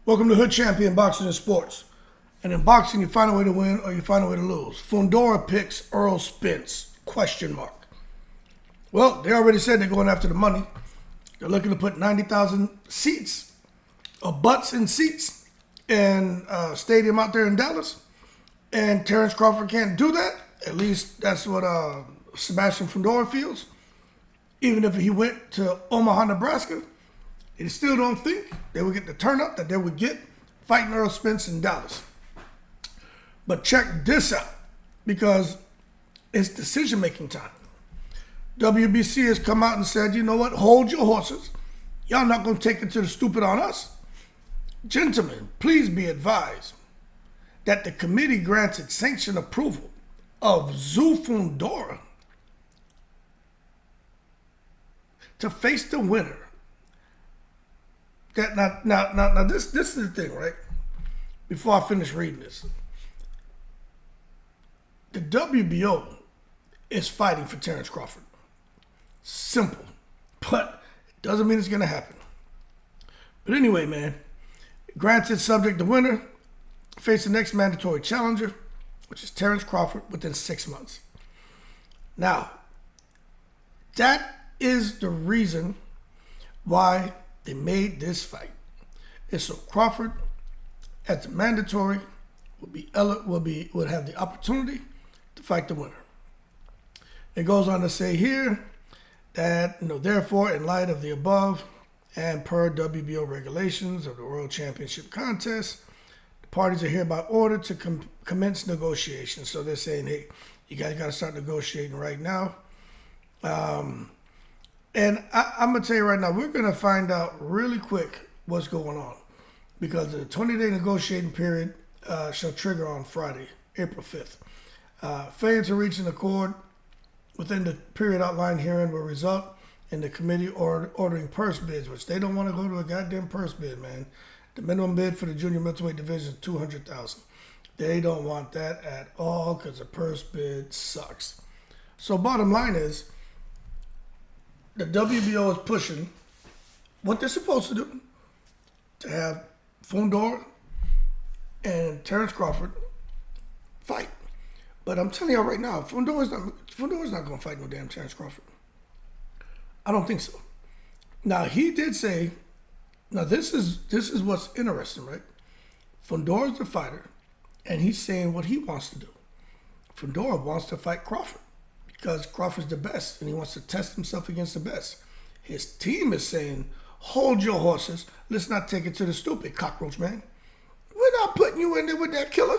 Welcome to Hood Champion Boxing and Sports. And in boxing, you find a way to win or you find a way to lose. Fundora picks Errol Spence, question mark. Well, they already said they're going after the money. They're looking to put 90,000 seats, or butts in seats, in a stadium out there in Dallas. And Terence Crawford can't do that. At least that's what Sebastian Fundora feels. Even if he went to Omaha, Nebraska, they still don't think they would get the turn up that they would get fighting Errol Spence in Dallas. But check this out, because it's decision-making time. WBC has come out and said, you know what, hold your horses. Y'all not going to take it to the stupid on us. Gentlemen, please be advised that the committee granted sanction approval of Fundora to face the winner. Now this is the thing, right? Before I finish reading this. The WBO is fighting for Terence Crawford. Simple. But it doesn't mean it's going to happen. But anyway, man, granted subject the winner face the next mandatory challenger, which is Terence Crawford, within 6 months. Now, that is the reason why they made this fight. It's so Crawford, as the mandatory, would have the opportunity to fight the winner. It goes on to say here that, therefore, in light of the above and per WBO regulations of the World Championship contest, the parties are hereby ordered to commence negotiations. So they're saying, hey, you guys got to start negotiating right now. And I'm going to tell you right now, we're going to find out really quick what's going on, because the 20-day negotiating period shall trigger on Friday, April 5th. Failure to reach an accord within the period outlined herein will result in the committee ordering purse bids, which they don't want to go to a goddamn purse bid, man. The minimum bid for the junior middleweight division is $200,000. They don't want that at all because the purse bid sucks. So bottom line is, the WBO is pushing what they're supposed to do, to have Fundora and Terence Crawford fight. But I'm telling you right now, Fundora's not going to fight no damn Terence Crawford. I don't think so. Now, he did say, now this is what's interesting, right? Fundora's the fighter, and he's saying what he wants to do. Fundora wants to fight Crawford because Crawford's the best, and he wants to test himself against the best. His team is saying, hold your horses. Let's not take it to the stupid, cockroach man. We're not putting you in there with that killer.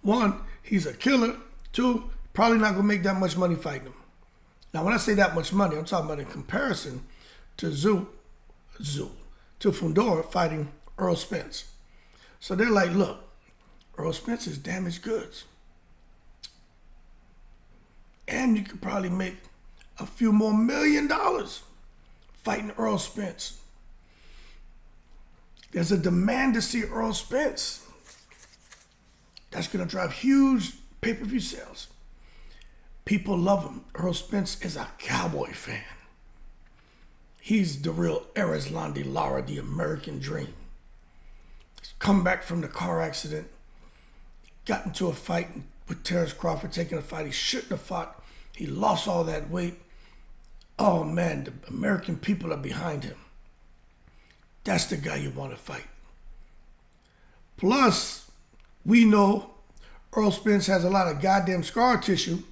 One, he's a killer. Two, probably not going to make that much money fighting him. Now, when I say that much money, I'm talking about in comparison to to Fundora fighting Errol Spence. So they're like, look, Errol Spence is damaged goods. And you could probably make a few more $1 million fighting Errol Spence. There's a demand to see Errol Spence. That's going to drive huge pay-per-view sales. People love him. Errol Spence is a cowboy fan. He's the real Arislandi Lara, the American dream. He's come back from the car accident, got into a fight with Terence Crawford, taking a fight he shouldn't have fought. He lost all that weight. Oh man, the American people are behind him. That's the guy you want to fight. Plus, we know Errol Spence has a lot of goddamn scar tissue,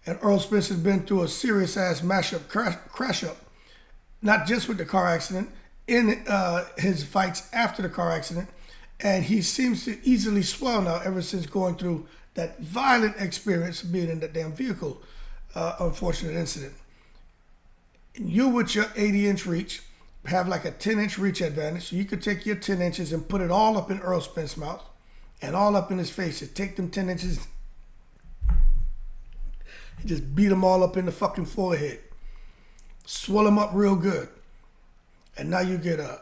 and Errol Spence has been through a serious-ass crash-up, not just with the car accident, in his fights after the car accident, and he seems to easily swell now ever since going through that violent experience of being in that damn vehicle, unfortunate incident. And you, with your 80-inch reach, have like a 10-inch reach advantage, so you could take your 10 inches and put it all up in Errol Spence's mouth and all up in his face. Just take them 10 inches and just beat them all up in the fucking forehead. Swell them up real good. And now you get a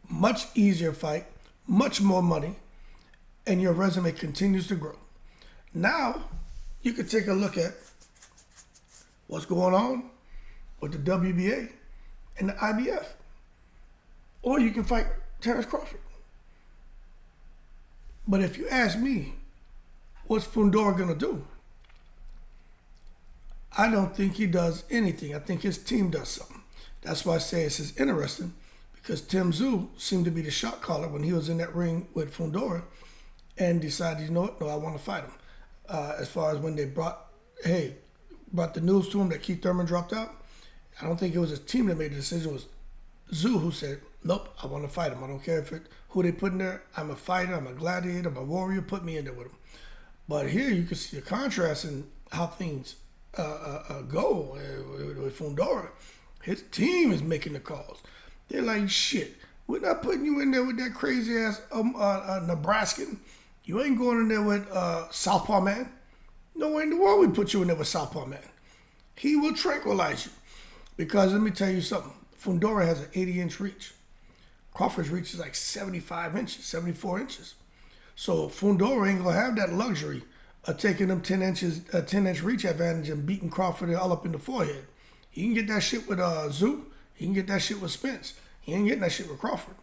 much easier fight, much more money, and your resume continues to grow. Now, you can take a look at what's going on with the WBA and the IBF. Or you can fight Terence Crawford. But if you ask me, what's Fundora going to do? I don't think he does anything. I think his team does something. That's why I say this is interesting, because Tim Tszyu seemed to be the shot caller when he was in that ring with Fundora and decided, you know what, no, I want to fight him. As far as when they brought the news to him that Keith Thurman dropped out, I don't think it was his team that made the decision. It was Tszyu who said, nope, I want to fight him. I don't care who they put in there. I'm a fighter. I'm a gladiator. I'm a warrior. Put me in there with him. But here you can see a contrast in how things go with Fundora. His team is making the calls. They're like, shit, we're not putting you in there with that crazy ass Nebraskan. You ain't going in there with Southpaw Man. No way in the world we put you in there with Southpaw Man. He will tranquilize you. Because let me tell you something. Fundora has an 80-inch reach. Crawford's reach is like 75 inches, 74 inches. So Fundora ain't going to have that luxury of taking them 10-inch reach advantage and beating Crawford all up in the forehead. He can get that shit with Tszyu. He can get that shit with Spence. He ain't getting that shit with Crawford.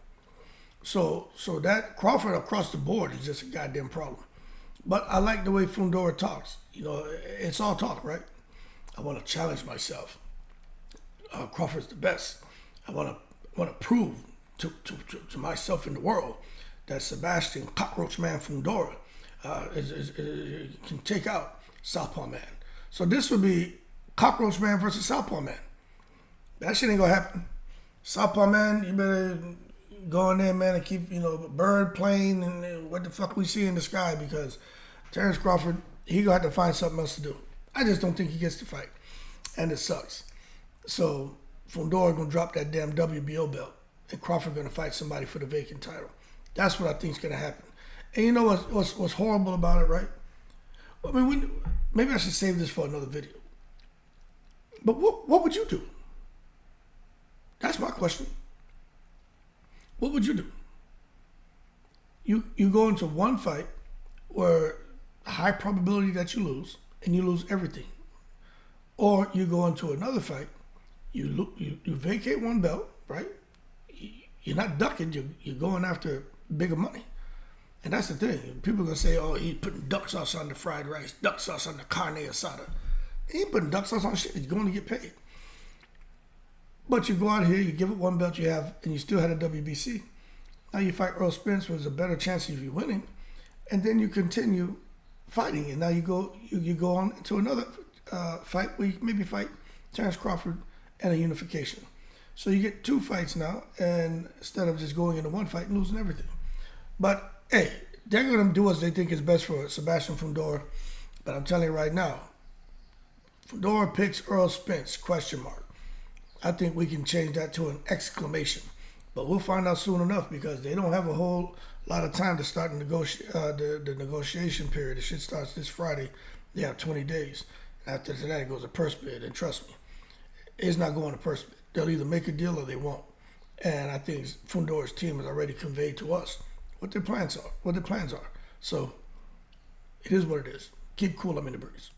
So that Crawford across the board is just a goddamn problem. But I like the way Fundora talks. You know, it's all talk, right? I want to challenge myself. Crawford's the best. I want to prove to myself in the world that Sebastian Cockroach Man Fundora can take out Southpaw Man. So this would be Cockroach Man versus Southpaw Man. That shit ain't gonna happen. Southpaw Man, you better go in there, man, and keep, bird plane and what the fuck we see in the sky, because Terence Crawford, he gonna have to find something else to do. I just don't think he gets to fight. And it sucks. So Fundora gonna drop that damn WBO belt, and Crawford gonna fight somebody for the vacant title. That's what I think is gonna happen. And you know what's horrible about it, right? I mean, maybe I should save this for another video. But what would you do? That's my question. What would you do? You go into one fight where high probability that you lose, and you lose everything. Or you go into another fight, you vacate one belt, right? You're not ducking, you're going after bigger money. And that's the thing. People are going to say, oh, he's putting duck sauce on the fried rice, duck sauce on the carne asada. He ain't putting duck sauce on shit. He's going to get paid. But you go out here, you give it one belt you have, and you still had a WBC. Now you fight Errol Spence, with a better chance of you winning. And then you continue fighting. And now you go on to another fight where you maybe fight Terence Crawford and a unification. So you get two fights now, and instead of just going into one fight and losing everything. But hey, they're going to do what they think is best for Sebastian Fundora. But I'm telling you right now, Fundora picks Errol Spence, ? I think we can change that to an exclamation. But we'll find out soon enough, because they don't have a whole lot of time to start the negotiation period. The shit starts this Friday. They have 20 days. After that, it goes to purse bid. And trust me, it's not going to purse bid. They'll either make a deal or they won't. And I think Fundora's team has already conveyed to us what their plans are. So it is what it is. Keep cool. I'm in the breeze.